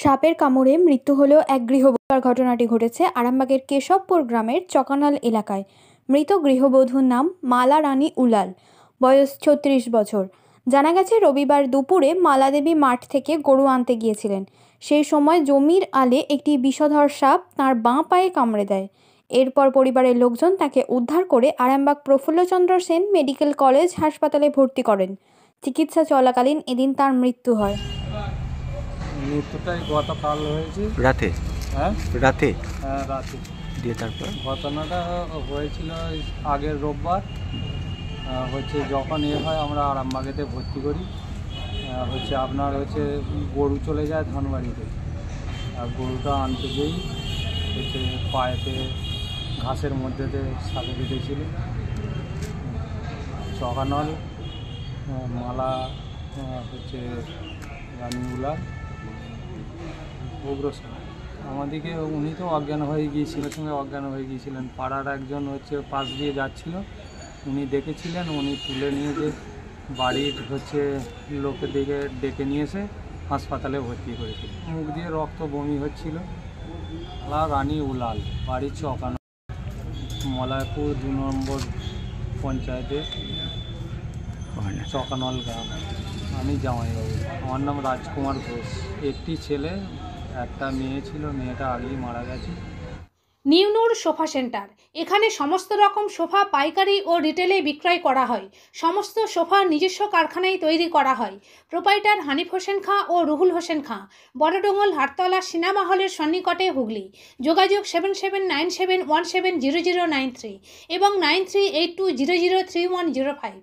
সাপের কামড়ে মৃত্যু হলো এক গৃহবধূর। ঘটনাটি ঘটেছে আরামবাগের কেশবপুর গ্রামের চকানাল এলাকায়। মৃত গৃহবধূর নাম মালা রানী উলাল, বয়স 36 বছর। জানা গেছে, রবিবার দুপুরে মালা দেবী মাঠ থেকে গরু আনতে গিয়েছিলেন। সেই সময় জমির আলে একটি বিষধর সাপ তাঁর বাঁ পায়ে কামড়ে দেয়। এরপর পরিবারের লোকজন তাকে উদ্ধার করে আরামবাগ প্রফুল্লচন্দ্র সেন মেডিকেল কলেজ হাসপাতালে ভর্তি করেন। চিকিৎসা চলাকালীন এদিন তার মৃত্যু হয়। মৃত্যুটাই গতকাল হয়েছে রাতে। রাতে রাতে দিয়ে তারপর ঘটনাটা হয়েছিল আগের রোববার। যখন হয় আমরা আরামবাগেতে ভর্তি করি। আপনার গরু চলে যায় ধনবাড়িতে, আর গরুটা আনতে গিয়েই পায়েতে ঘাসের মধ্যেতে সাপে কেটেছিল। চকানল মালা রানী উলাল অগ্রসর। আমাদেরকে উনি তো অজ্ঞান হয়ে গিয়েছিলেন, সঙ্গে অজ্ঞান হয়ে গিয়েছিলেন। পাড়ার একজন পাশ দিয়ে যাচ্ছিল, উনি দেখেছিলেন। উনি তুলে নিয়ে যে বাড়ির লোকের দিকে ডেকে নিয়ে এসে হাসপাতালে ভর্তি করেছিল। মুখ দিয়ে রক্ত বমি হচ্ছিল। রানী উলাল, বাড়ি চকানল, মলয়পুর 2 নম্বর পঞ্চায়েতে, চকানল গ্রাম। আমি জামাইবাবু। আমার নাম রাজকুমার ঘোষ। একটি ছেলে, একটা মেয়ে ছিল। মেয়েটা আগেই মারা গেছে। নিউ নূর সোফা সেন্টার, এখানে সমস্ত রকম সোফা পাইকারি ও রিটেলে বিক্রয় করা হয়। সমস্ত সোফা নিজস্ব কারখানায় তৈরি করা হয়। প্রোপাইটার হানিফ হোসেন খাঁ ও রুহুল হোসেন খাঁ, বড়ডোঙ্গল হাটতলা সিনেমা হলের সন্নিকটে, হুগলি। যোগাযোগ 7797170093 এবং 9382003105।